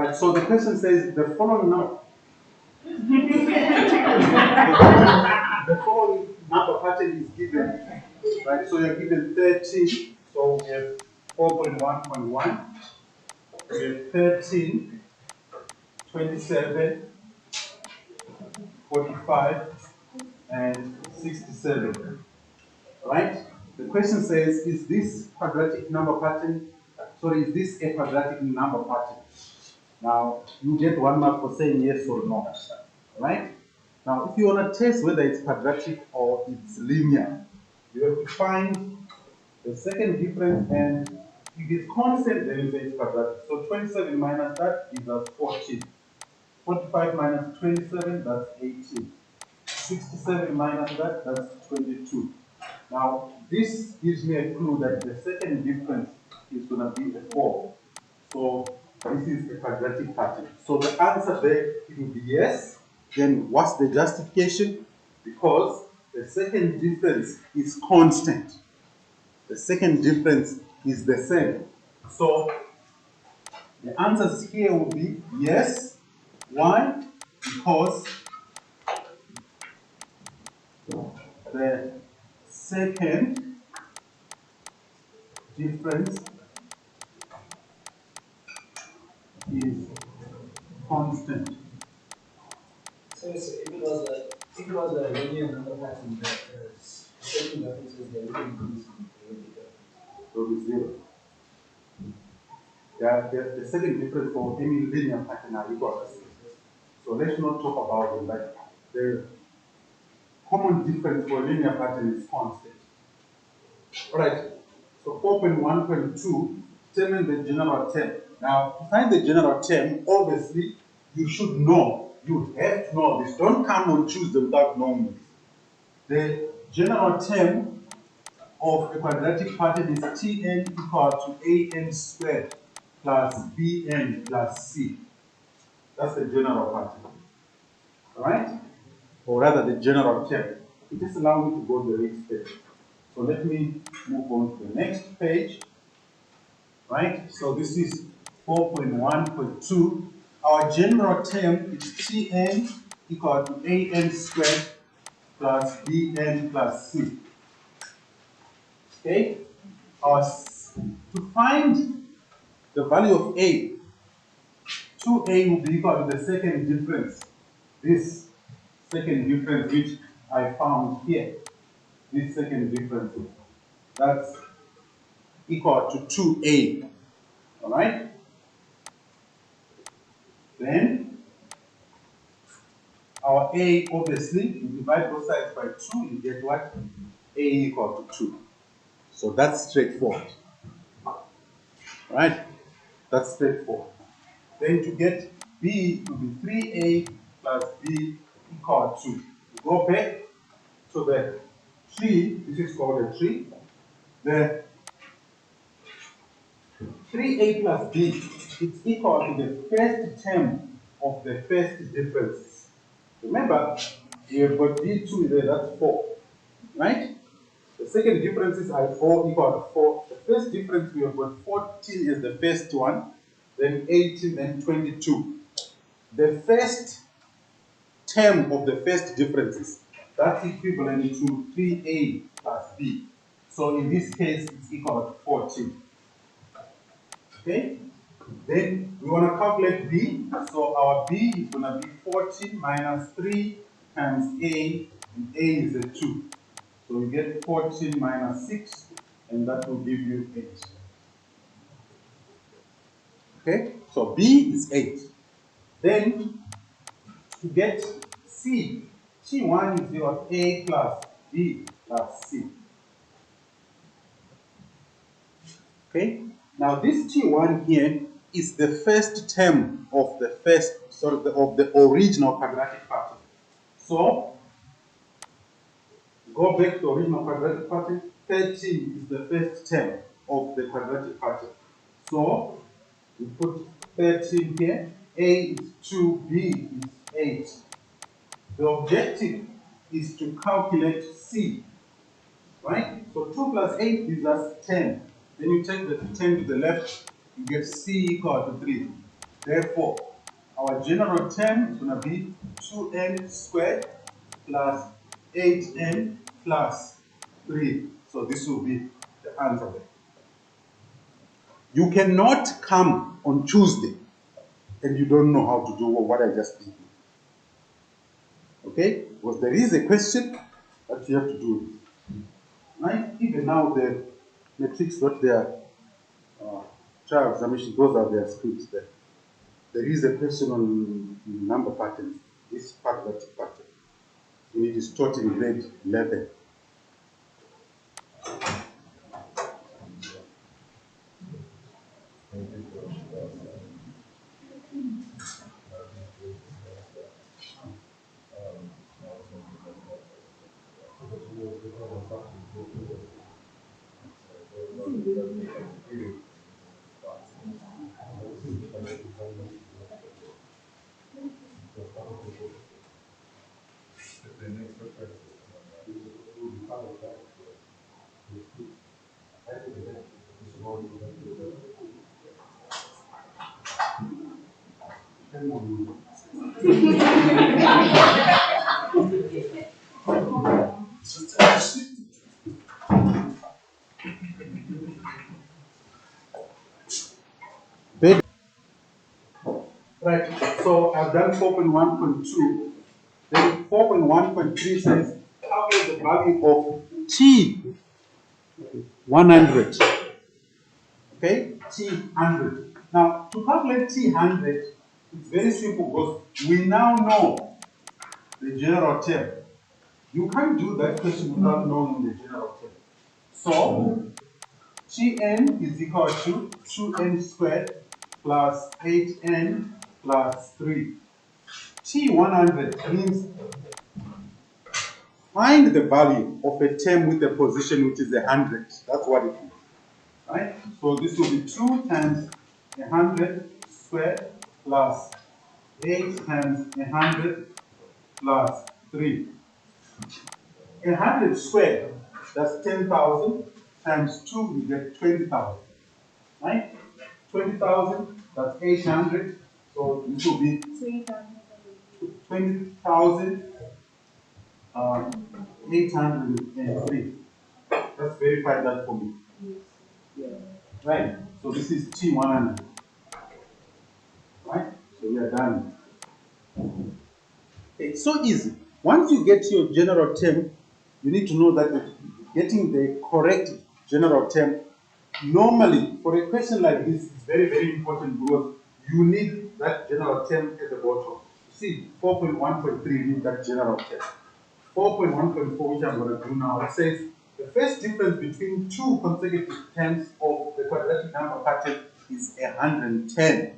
Right, so the question says the following number. The following number pattern is given. Right, so you're given 13. So we have 4.1.1. We have 13, 27, 45, and 67. Right? The question says, is this quadratic number pattern, sorry, is this a quadratic number pattern? Now, you get 1 mark for saying yes or no. Right? Now, if you want to test whether it's quadratic or it's linear, you have to find the second difference, and if it's constant, then you say it's quadratic. So 27 minus that gives us 14. 45 minus 27, that's 18. 67 minus that, that's 22. Now, this gives me a clue that the second difference is going to be a 4. So, this is a quadratic pattern. So, the answer there it will be yes. Then, what's the justification? Because the second difference is constant. The second difference is the same. So, the answers here will be yes. Why? Because the second difference is constant. So if it was a linear number pattern, the second differences they would increase. So it is 0. Yeah, the second difference for any linear pattern are equal. So let's not talk about them. Like the common difference for linear pattern is constant. Alright, so 4.1.2 determine the general term. Now, to find the general term, obviously, you should know. You have to know this. Don't come on Tuesday without knowing this. The general term of a quadratic pattern is Tn equal to An squared plus Bn plus C. That's the general pattern. Alright? Or rather, the general term. It just allows me to go to the next page. So let me move on to the next page. Right? So this is 4.1.2. Our general term is Tn equal to An squared plus Bn plus C. Okay? To find the value of A, 2A will be equal to the second difference. This second difference which I found here. This second difference. That's equal to 2A. Alright? Then our A, obviously, you divide both sides by 2, you get what? A equal to 2. So that's straightforward. Right? That's straightforward. Then to get B to be 3A plus B equal to 2. Go back to the tree, this is called a tree. The 3A plus B is equal to the first term of the first differences. Remember, we have got B2 there, that's 4. Right? The second differences are 4 equal to 4. The first difference we have got 14 is the first one, then 18, then 22. The first term of the first differences, that's equivalent to 3A plus B. So in this case, it's equal to 14. Okay? Then we want to calculate B. So our B is going to be 14 minus 3 times A, and A is a 2. So we get 14 minus 6, and that will give you 8. Okay? So B is 8. Then to get C, T1 is equal to A plus B plus C. Okay? Now this T1 here is the first term of the of the original quadratic pattern. So go back to original quadratic pattern. 13 is the first term of the quadratic pattern. So we put 13 here. A is 2, B is 8. The objective is to calculate C. Right? So 2 plus 8 gives us 10. Then you take the 10 to the left, you get C equal to 3. Therefore, our general term is going to be 2n squared plus 8n plus 3. So this will be the answer there. You cannot come on Tuesday and you don't know how to do what I just did. Okay? Because there is a question that you have to do. Right? Even now the matrix got their trial examination, those are their scripts there. There is a question on number patterns, this quadratic pattern. And it is taught in grade 11. Right, so I've done 4.1.2. Then 4.1.3 says calculate the value of T100. Okay, T100. Now, to calculate T100, it's very simple because we now know the general term. You can't do that question without knowing the general term. So, Tn is equal to 2n squared plus 8n plus 3. T100 means find the value of a term with a position which is 100. That's what it is. Right? So this will be 2 times 100 squared plus 8 times 100 plus 3. 100 squared, that's 10,000 times 2, we get 20,000. Right? 20,000, that's 800. So this will be 20,000. 803. Let's verify that for me. Yeah. Right. So this is T100. Right? So we are done. It's so easy. Once you get your general term, you need to know that getting the correct general term, normally for a question like this, is very, very important because you need that general term at the bottom. See, 4.1.3 need that general term. 4.1.4, which I'm going to do now, it says the first difference between two consecutive terms of the quadratic number pattern is 110.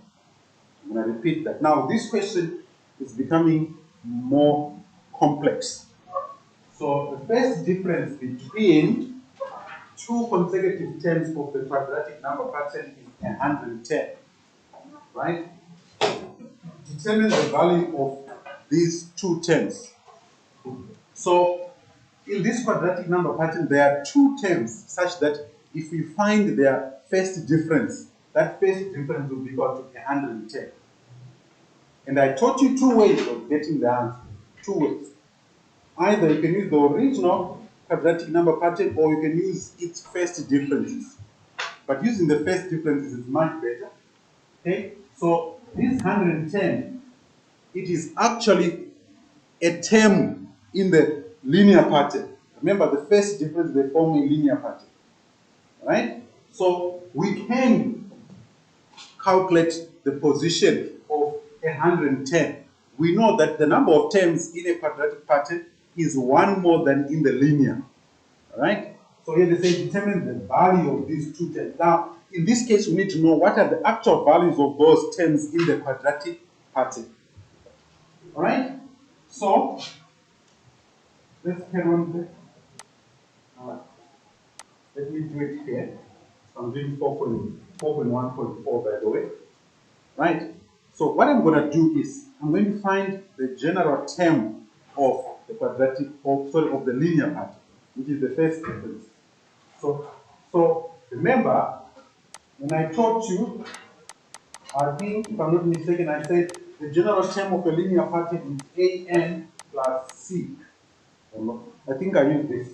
I'm going to repeat that. Now, this question is becoming more complex. So, the first difference between two consecutive terms of the quadratic number pattern is 110. Right? Determine the value of these two terms. So, in this quadratic number pattern, there are two terms such that if we find their first difference, that first difference will be equal to 110. And I taught you two ways of getting the answer. Two ways. Either you can use the original quadratic number pattern or you can use its first differences. But using the first differences is much better. Okay? So this 110, it is actually a term in the linear pattern. Remember, the first difference, they form a linear pattern. Right? So we can calculate the position of 110. We know that the number of terms in a quadratic pattern is one more than in the linear. Right? So here they say determine the value of these two terms. Now, in this case, we need to know what are the actual values of those terms in the quadratic pattern. Alright? So, let's carry on there. Let me do it here. So I'm doing 4.1.4 by the way. Right? So what I'm going to do is, I'm going to find the general term of the quadratic, of the linear pattern, which is the first difference. So remember, when I taught you I think, if I'm not mistaken, I said the general term of a linear pattern is AN plus C. I think I used this,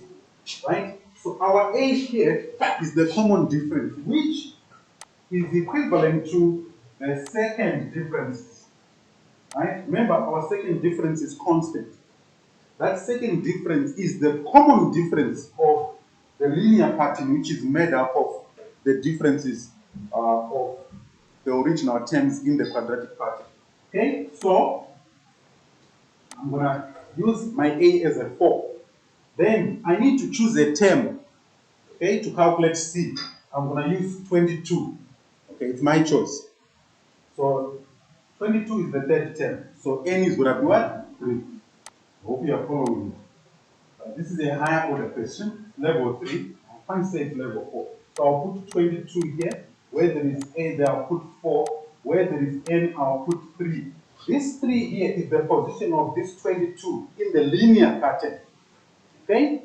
right? So our A here is the common difference, which is equivalent to the second difference, right? Remember, our second difference is constant. That second difference is the common difference of the linear pattern, which is made up of the differences of the original terms in the quadratic pattern. Okay, so I'm gonna use my A as a 4. Then I need to choose a term, okay, to calculate C. I'm gonna use 22. Okay, it's my choice. So 22 is the third term. So N is gonna be what? 3. Hope you are following me. This is a higher order question, level 3. I can't say it's level 4. So I'll put 22 here. Where there is A there, I'll put 4. Where there is N, I'll put 3. This 3 here is the position of this 22 in the linear pattern. Okay?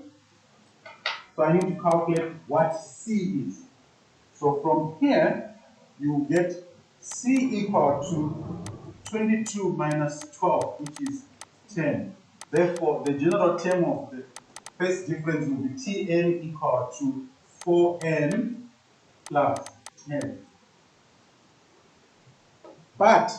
So I need to calculate what C is. So from here, you get C equal to 22 minus 12, which is 10. Therefore, the general term of the first difference will be Tn equal to 4n plus 10. But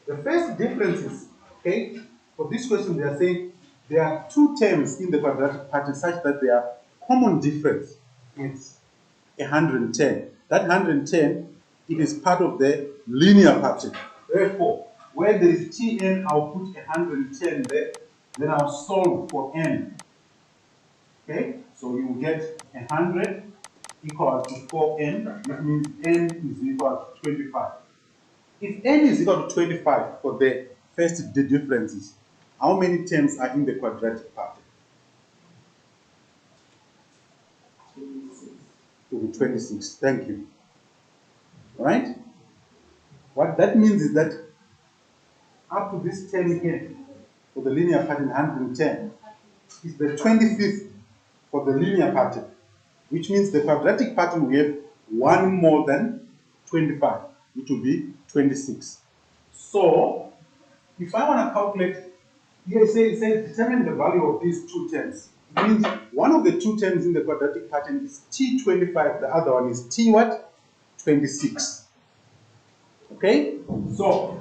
the first difference is, okay, for this question, they are saying there are two terms in the quadratic pattern such that their common difference is 110. That 110, it is part of the linear pattern. Therefore, where there is Tn, I'll put 110 there. Then I'll solve for n. Okay, so you will get 100 equal to 4n. This means n is equal to 25. If n is equal to 25 for the first differences, how many terms are in the quadratic pattern? It will be 26. Thank you. Right? What that means is that up to this term here, for the linear pattern 110, is the 25th for the linear pattern, which means the quadratic pattern will have one more than 25, which will be 26. So, if I want to calculate, here it says determine the value of these two terms. It means one of the two terms in the quadratic pattern is T25, the other one is T what? 26. Okay? So,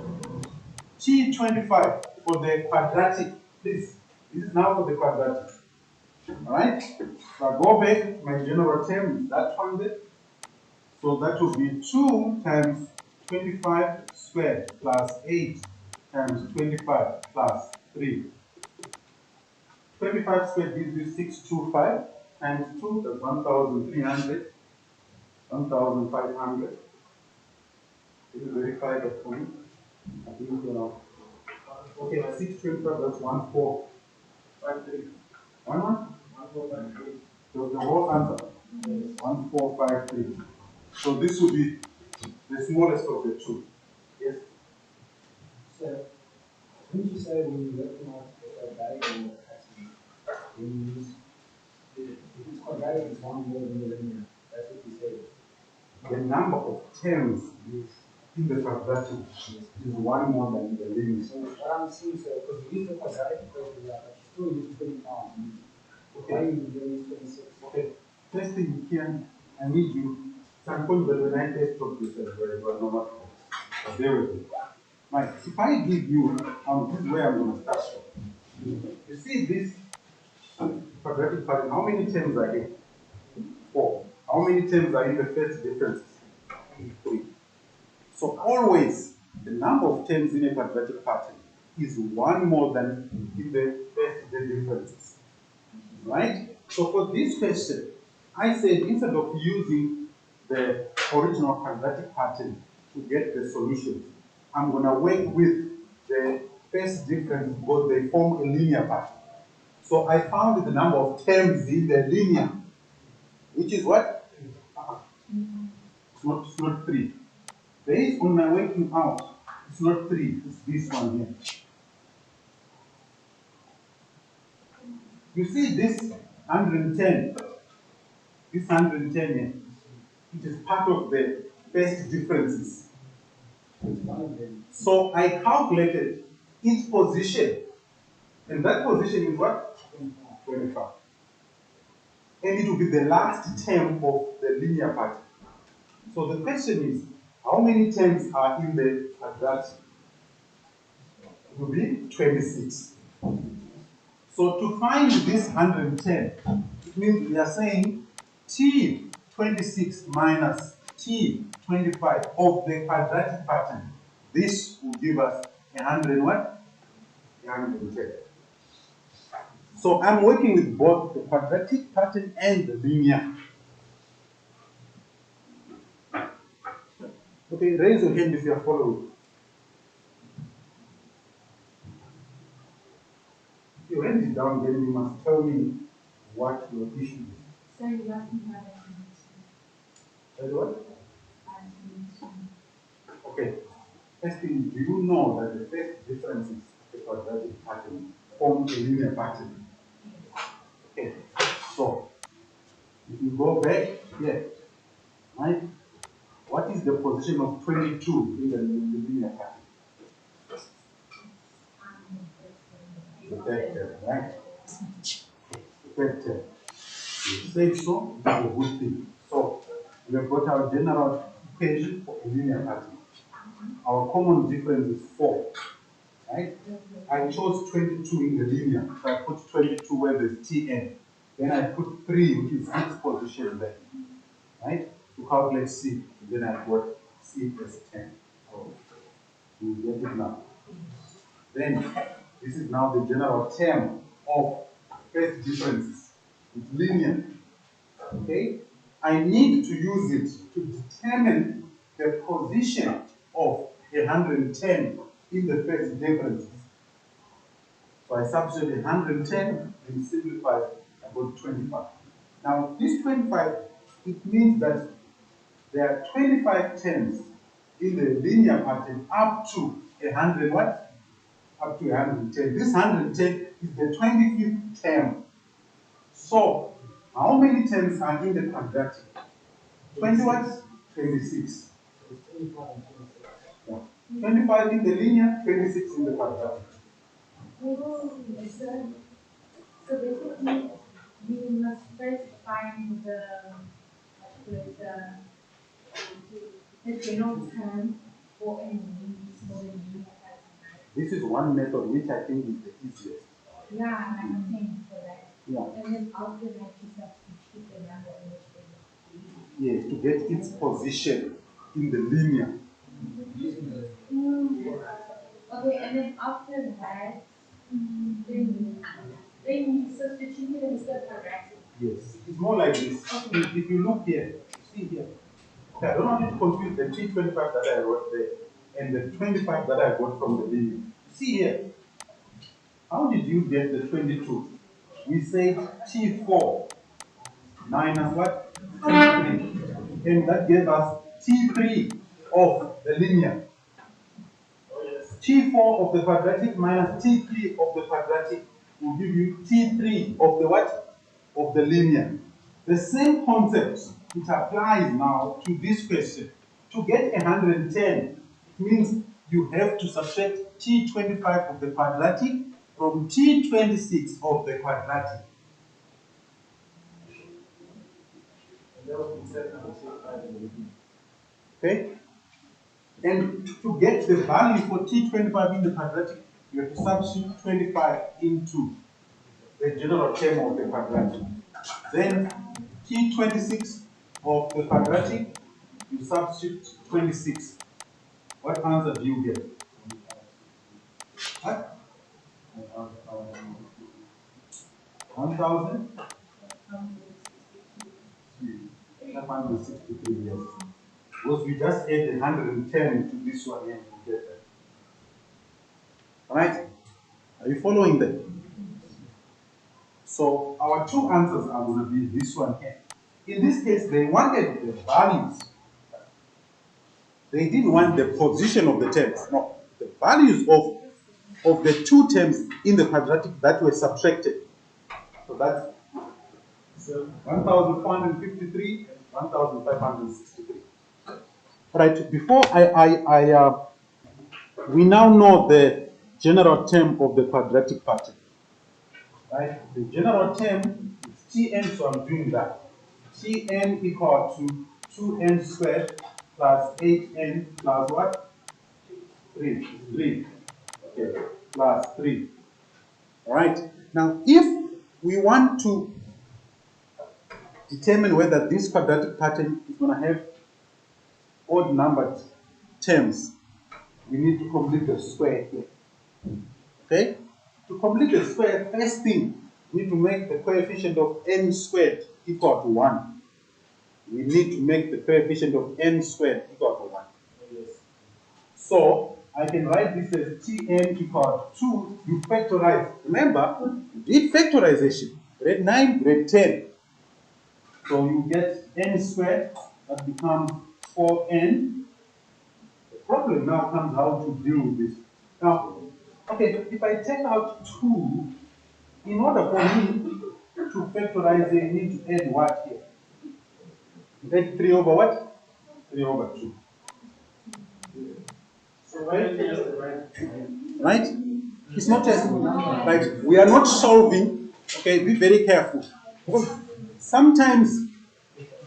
T25 for the quadratic, this is now for the quadratic. Alright? So I go back, my general term is that one there. So that will be 2 times 25 squared plus 8 times 25 plus 3. 25 squared gives you 625 times 2, that's 1,300, 1,500. This is verify that for me. I think, okay, 625, that's 1453. 1453. So the whole answer, 1453. So this will be the smallest of the two. Yes? So, wouldn't you say when you're working out a diagonal pattern, when you use, if it's quadratic, it's one more than the linear? That's what you say. The number of terms in the quadratic is one more than the linear. So what I'm seeing, so because you use the quadratic equation, but you still use 20 pounds. Okay. Why you use 26? Okay. First thing here, I need you. Some point that when I test of this very well, no matter. Bear with me. Right. If I give you, this is where I'm going to start from. You see this quadratic pattern, how many terms are here? 4. How many terms are in the first difference? 3. So always, the number of terms in a quadratic pattern is one more than in the first differences. Right? So for this question, I said instead of using the original quadratic pattern to get the solution, I'm going to work with the first difference because they form a linear pattern. So I found the number of terms in the linear, which is what? It's not 3. Based on my working out, it's not 3, it's this one here. You see this 110, this 110 here, it is part of the first differences. So I calculated its position, and that position is what? 25. And it will be the last term of the linear pattern. So the question is, how many terms are in the quadratic? It will be 26. So to find this 110, it means we are saying T26 minus T25 of the quadratic pattern. This will give us 100 what? 110. So I'm working with both the quadratic pattern and the linear. Okay, raise your hand if you are following. If you write it down, then you must tell me what your issue is. So you last me have Tell what? Okay. First thing, do you know that the first difference is the quadratic pattern from a linear pattern? Okay. So, if you go back here, right? What is the position of 22 in the linear pattern? The third term, right? The third term. You say so, it's a good thing. So, we have got our general equation for a linear pattern. Our common difference is 4, right? I chose 22 in the linear, so I put 22 where there's Tn. Then I put 3, which is its position there, right? To calculate C, then I got C plus 10. So, you get it now. Then, this is now the general term of first differences. It's linear, okay? I need to use it to determine the position of 110 in the first differences. So I substitute 110 and simplify, I got 25. Now, this 25, it means that there are 25 terms in the linear pattern up to 100 what? Up to 110. This 110 is the 25th term. So, how many terms are in the quadratic? 20 what? 26. Yeah. 25 in the linear, 26 in the quadratic. Oh, so basically, we must first find the general term for a linear pattern, right? This is one method which I think is the easiest. Yeah, like I'm saying for that. Yeah. And then after that, you substitute the number in the table. Yes, to get its position in the linear. Okay, and then after that, then you substitute it as the quadratic. Yes, it's more like this. Okay. If you look here, see here. Okay, I don't want you to confuse the T25 that I wrote there and the 25 that I got from the linear. See here, how did you get the 22? We said T4 minus what? 23. And that gave us T3 of the linear. T4 of the quadratic minus T3 of the quadratic will give you T3 of the what? Of the linear. The same concept, it applies now to this question. To get 110, it means you have to subtract T25 of the quadratic from T26 of the quadratic. Okay? And to get the value for T25 in the quadratic, you have to substitute 25 into the general term of the quadratic. Then T26 of the quadratic, you substitute 26. What answer do you get? What? 1,563, yes. Because we just add 110 to this one here to get that. Alright? Are you following that? So our two answers are going to be this one here. In this case, they wanted the values. They didn't want the position of the terms. No, the values of the two terms in the quadratic that were subtracted. So that's 1,453 and 1,563. Right, before we now know the general term of the quadratic pattern. Right, the general term is Tn, so I'm doing that. Tn equal to 2n squared plus 8n plus what? 3. 3. Okay, plus 3. All right, now if we want to determine whether this quadratic pattern is going to have odd numbered terms, we need to complete the square here. Okay? To complete the square, first thing, we need to make the coefficient of n squared equal to 1. We need to make the coefficient of n squared equal to 1. So, I can write this as Tn equal to 2. You factorize. Remember, we did factorization. Grade 9, grade 10. So you get n squared, that becomes 4n. The problem now comes how to deal with this. Now, okay, if I take out 2, in order for me to factorize it, I need to add what here? Add 3 over what? 3 over 2. So why don't you just divide? Right? It's not just, right? We are not solving, okay, be very careful. Because sometimes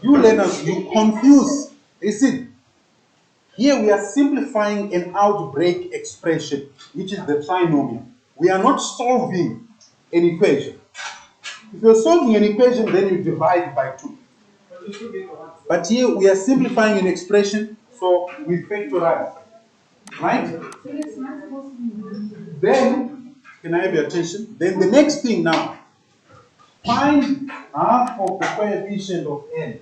you learners, you confuse. You see, here we are simplifying an outbreak expression, which is the trinomial. We are not solving an equation. If you're solving an equation, then you divide by 2. But here we are simplifying an expression, so we factorize. Right? So it's not supposed to be one. Then, can I have your attention? Then the next thing now, find half of the coefficient of n.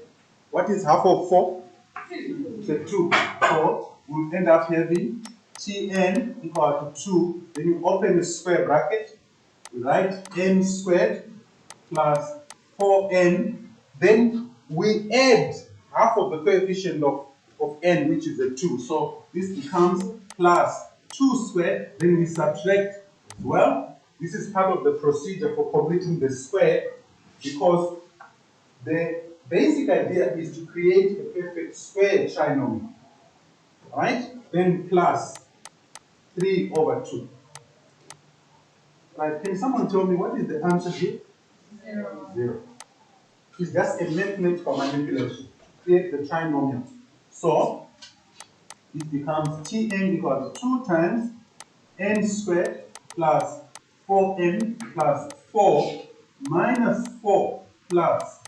What is half of 4? It's a 2. So we'll end up having Tn equal to 2. Then you open the square bracket. You write n squared plus 4n. Then we add half of the coefficient of n, which is a 2. So this becomes plus 2 squared. Then we subtract as well. This is part of the procedure for completing the square, because the basic idea is to create a perfect square trinomial. Right? Then plus 3 over 2. Right? Can someone tell me what is the answer here? 0. 0. It's just a mathematical manipulation to create the trinomial. So it becomes Tn equals 2 times n squared plus 4n plus 4 minus 4 plus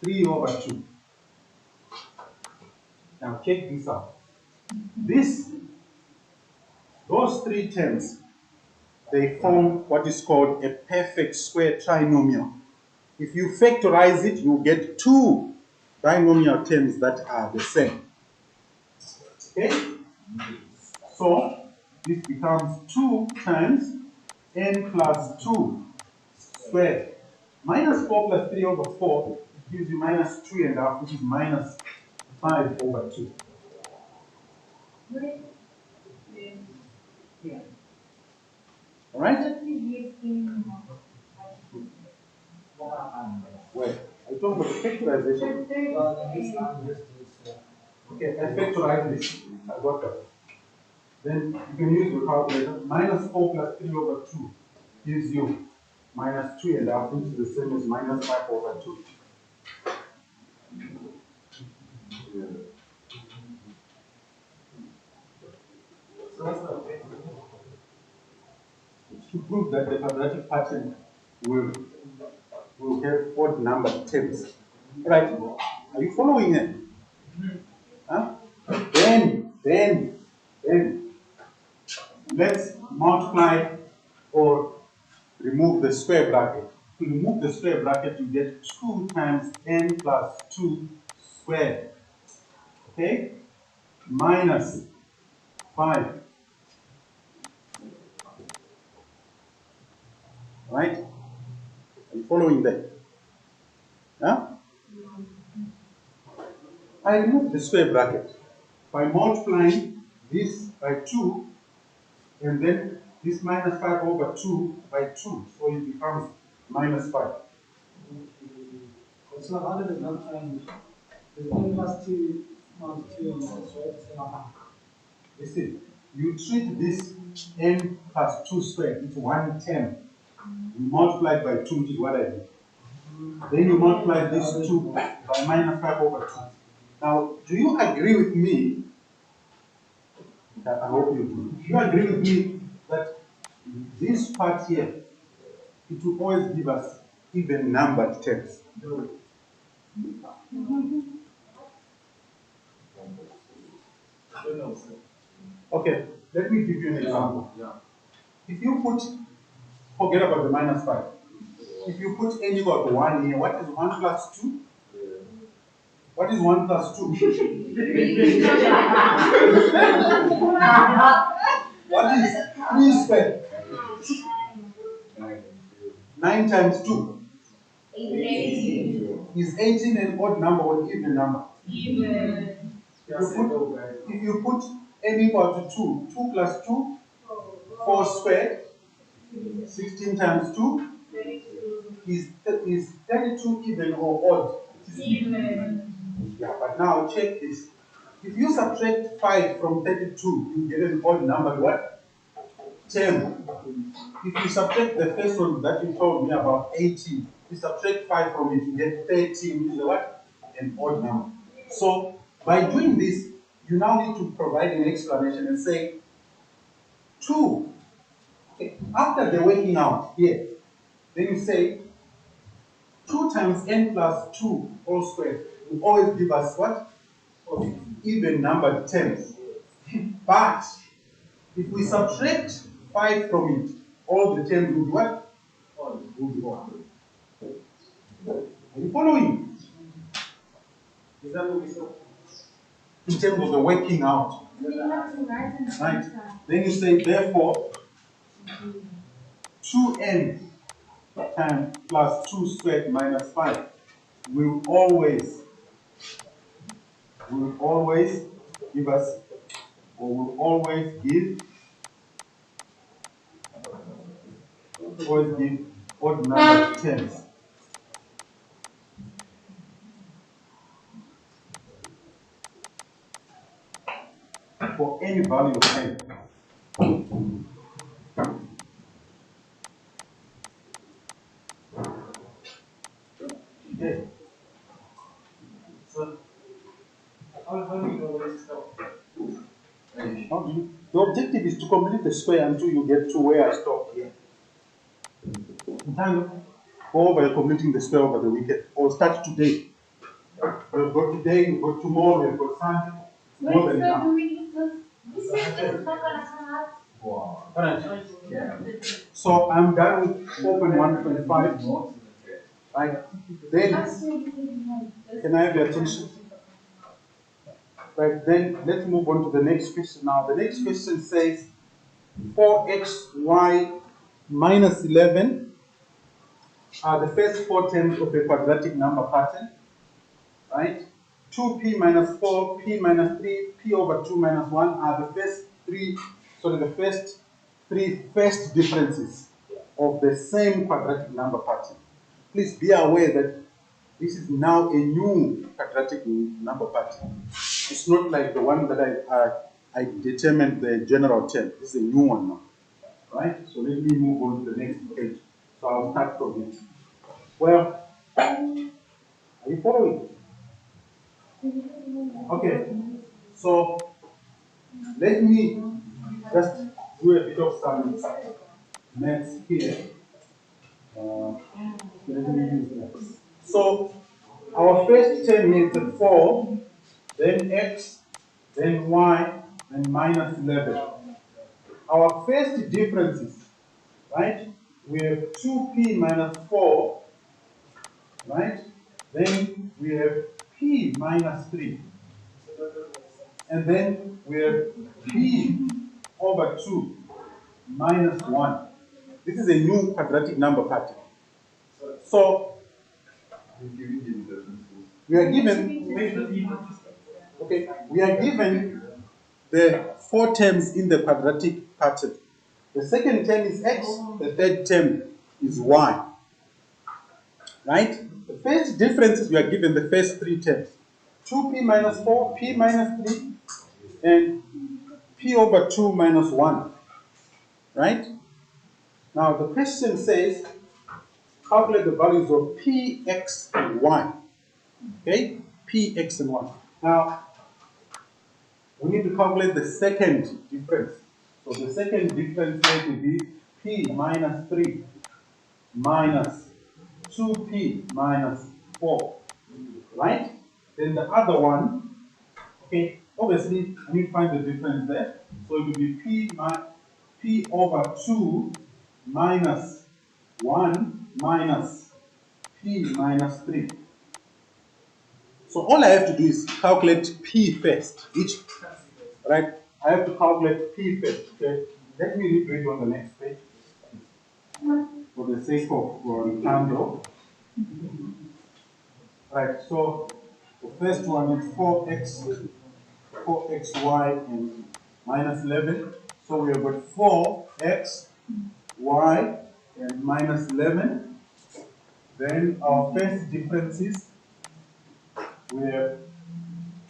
3 over 2. Now check this out. Those three terms, they form what is called a perfect square trinomial. If you factorize it, you get two binomial terms that are the same. Okay? So this becomes 2 times n plus 2 squared. Minus 4 plus 3 over 4 gives you minus 2.5, which is minus 5 over 2. Wait. Yeah. All right? Where? I talk about factorization. Okay, I factorize this. I got that. Then you can use your calculator. Minus 4 plus 3 over 2 gives you minus 2.5, which is the same as minus 5 over 2. So what's the way? It's to prove that the quadratic pattern will have odd numbered terms. Right? Are you following it? Huh? Then, let's multiply or remove the square bracket. To remove the square bracket, you get 2 times n plus 2 squared. Okay? Minus 5. Right? Are you following that? Huh? I remove the square bracket by multiplying this by 2, and then this minus 5 over 2 by 2. So it becomes minus 5. So how does it not change? Is n plus 2 Not 2 on the square, it's not. You see, you treat this n plus 2 squared, it's 110. You multiply it by 2, which is what I did. Then you multiply this 2 by minus 5 over 2. Now, do you agree with me? I hope you do. Do you agree with me that this part here, it will always give us even numbered terms? Okay, let me give you an example. If you put, forget about the minus 5. If you put n equal to 1 here, what is 1 plus 2? What is 1 plus 2? What is 3 squared? 9 times 2 is 18 an odd number or even number? Even. If you put n equal to 2, 2 plus 2, 4 squared, 16 times 2 is 32 even or odd? Even. Yeah, but now check this. If you subtract 5 from 32, you get an odd number, what? 10. If you subtract the first one that you told me about 18, you subtract 5 from it, you get 13, which is a what? An odd number. So, by doing this, you now need to provide an explanation and say, 2. Okay. After the working out here, then you say, 2 times n plus 2 all squared will always give us what? Even numbered terms. But if we subtract 5 from it, all the terms will be what? Will be odd. Are you following? Is that what we said? In terms of the working out. We have to write an Right. answer. Then you say, therefore, 2n times plus 2 squared minus 5 will always give us, or will always give odd number terms. For any value of n. Okay. So, How do you know where to stop? the objective is to complete the square until you get to where I stopped here. Go over completing the square over the weekend, or start today. We've got today, we've got tomorrow, we've got Sunday. Wait, More than so enough. do we need this sentence is not gonna come out? Alright. So I'm done with 4.125. Right. Then, can I have your attention? Right, then let's move on to the next question now. The next question says 4xy minus 11 are the first 4 terms of a quadratic number pattern. Right? 2p minus 4, p minus 3, p over 2 minus 1 are the first three first differences of the same quadratic number pattern. Please be aware that this is now a new quadratic number pattern. It's not like the one that I determined the general term. This is a new one now. Right? So let me move on to the next page. So I'll start from here. Well, are you following? Okay. So let me just do a bit of some maths here. Let me use that. So our first term here is 4, then x, then y, and minus 11. Our first differences, right? We have 2p minus 4, right? Then we have p minus 3. And then we have p over 2 minus 1. This is a new quadratic number pattern. So we are given, okay, we are given the 4 terms in the quadratic pattern. The second term is x, the third term is y. Right? The first difference is we are given the first 3 terms. 2p minus 4, p minus 3, and p over 2 minus 1, right? Now the question says, calculate the values of p, x, and y. Okay? P, x, and y. Now, we need to calculate the second difference. So the second difference here will be p minus 3 minus 2p minus 4, right? Then the other one, okay, obviously I need to find the difference there. So it will be p over 2 minus 1 minus p minus 3. So all I have to do is calculate p first. Right? I have to calculate p first. Okay? Let me read on the next page for the sake of time though. Right, so the first one is 4xy and minus 11. So we have got 4x, y, and minus 11. Then our first differences, we have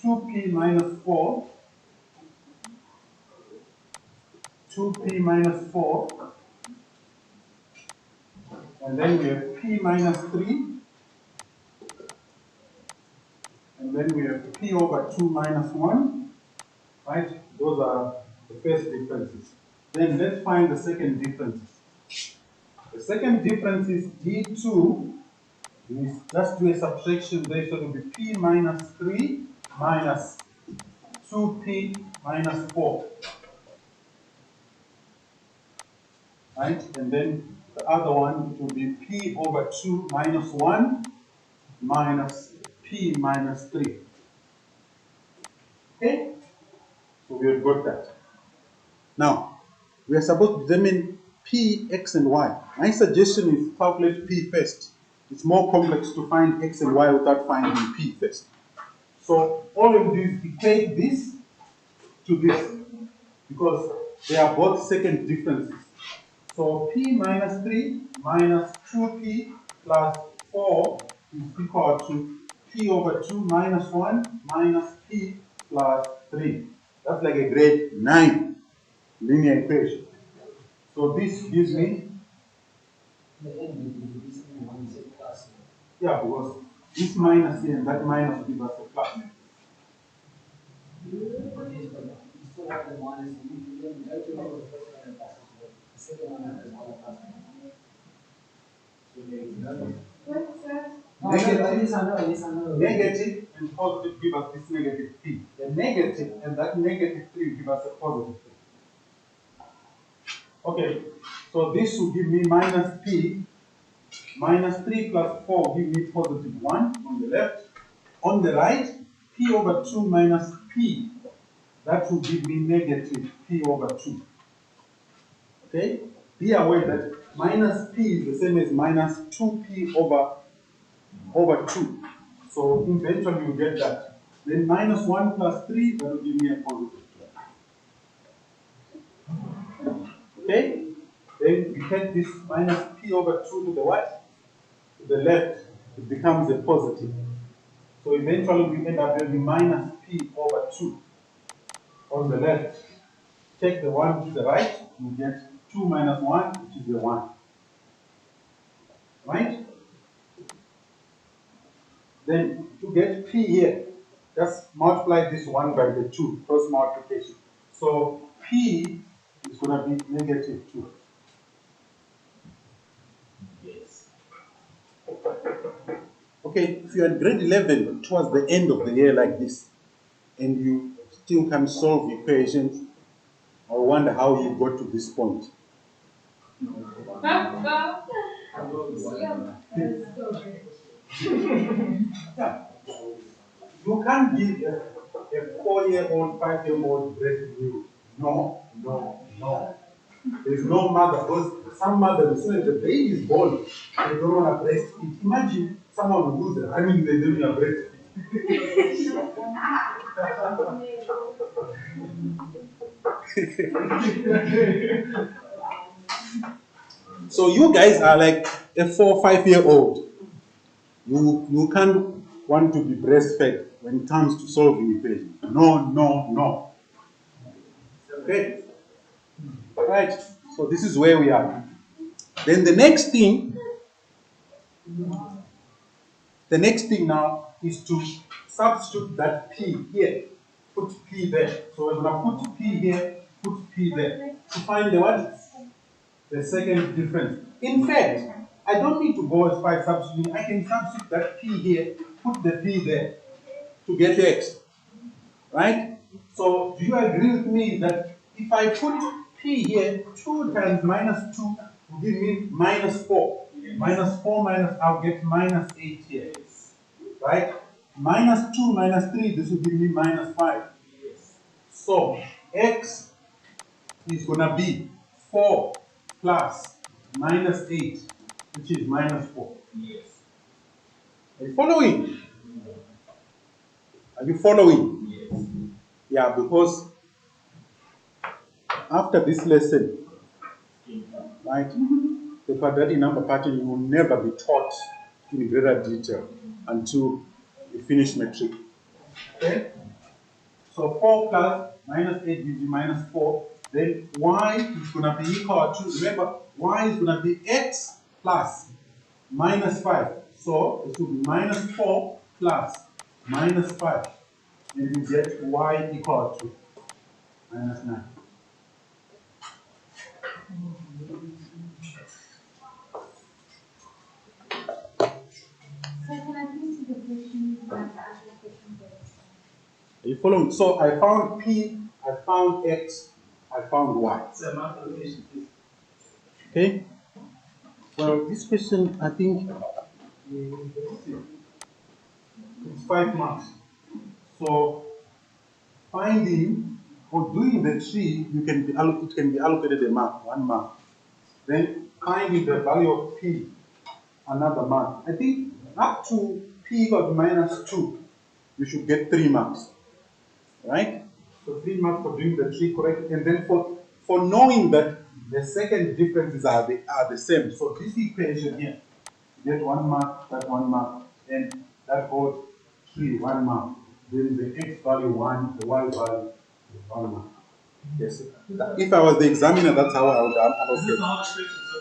2p minus 4, 2p minus 4, and then we have p minus 3, and then we have p over 2 minus 1, right? Those are the first differences. Then let's find the second differences. The second difference is d2. We just do a subtraction there, so it will be p minus 3 minus 2p minus 4. Right? And then the other one, it will be p over 2 minus 1 minus p minus 3. Okay? So we have got that. Now, we are supposed to determine p, x, and y. My suggestion is calculate p first. It's more complex to find x and y without finding p first. So all you do is equate this to this, because they are both second differences. So p minus 3 minus 2p plus 4 is equal to p over 2 minus 1 minus p plus 3. That's like a grade 9 linear equation. So this gives me, The end will be something when you say plus. yeah, because this minus here and that minus gives us a plus. Yes, but you still have the minus. You don't go to the first one and plus it. The second one has one plus. So negative. What's that? Yes, I know. Yes, I know. Negative and positive give us this negative p. The negative and that negative 3 give us a positive 3. Okay, so this will give me minus p, minus 3 plus 4 give me positive 1 on the left. On the right, p over 2 minus p, that will give me negative p over 2. Okay, be aware that minus p is the same as minus 2p over 2. So eventually you get that. Then minus 1 plus 3, that will give me a positive 2. Okay? Then we take this minus p over 2 to the what? To the left. It becomes a positive. So eventually we end up having minus p over 2 on the left. Take the 1 to the right, you get 2 minus 1, which is the 1. Right? Then to get p here, just multiply this 1 by the 2, cross multiplication. So p is going to be negative 2. Yes. Okay, if you're at grade 11 towards the end of the year like this, and you still can solve equations, I wonder how you got to this point. Yeah. You can't give a 4-year-old, 5-year-old breast milk. No, no, no. There's no mother, because some mothers, as soon as the baby is born, they don't want to breastfeed. Imagine someone who's running, they don't want to breastfeed. So you guys are like a 4 or 5-year-old. You can't want to be breastfed when it comes to solving equations. No, no, no. Okay? Right, so this is where we are. Then the next thing now is to substitute that P here. Put P there. So we're going to put P here, put P there. To find the what? The second difference. In fact, I don't need to go as far as substituting. I can substitute that P here, put the P there to get X. Right? So do you agree with me that if I put P here, 2 times minus 2 will give me minus 4. Yes. Minus 4 minus, I'll get minus 8 here. Yes. Right? Minus 2 minus 3, this will give me minus 5. Yes. So X is going to be 4 plus minus 8, which is minus 4. Yes. Are you following? Are you following? Yes. Yeah, because after this lesson, right, the quadratic number pattern will never be taught in greater detail until you finish metric. Okay? So 4 plus minus 8 gives you minus 4. Then y is going to be equal to, remember, y is going to be x plus minus 5. So it will be minus 4 plus minus 5. And you get y equal to minus 9. So can I please see the question and ask the question first? Are you following? So I found P, I found X, I found Y. Okay? Well, this question, I think, it's 5 marks. So finding or doing the tree, it can be allocated a mark, 1 mark. Then finding the value of P, another mark. I think up to P equal to minus 2, you should get 3 marks. Right? So 3 marks for doing the tree correct, and then for knowing that the second differences are the same. So this equation here, you get 1 mark, that 1 mark, and that holds 3, 1 mark. Then the x value 1, the y value 1 mark. Yes. If I was the examiner, that's how I would allocate.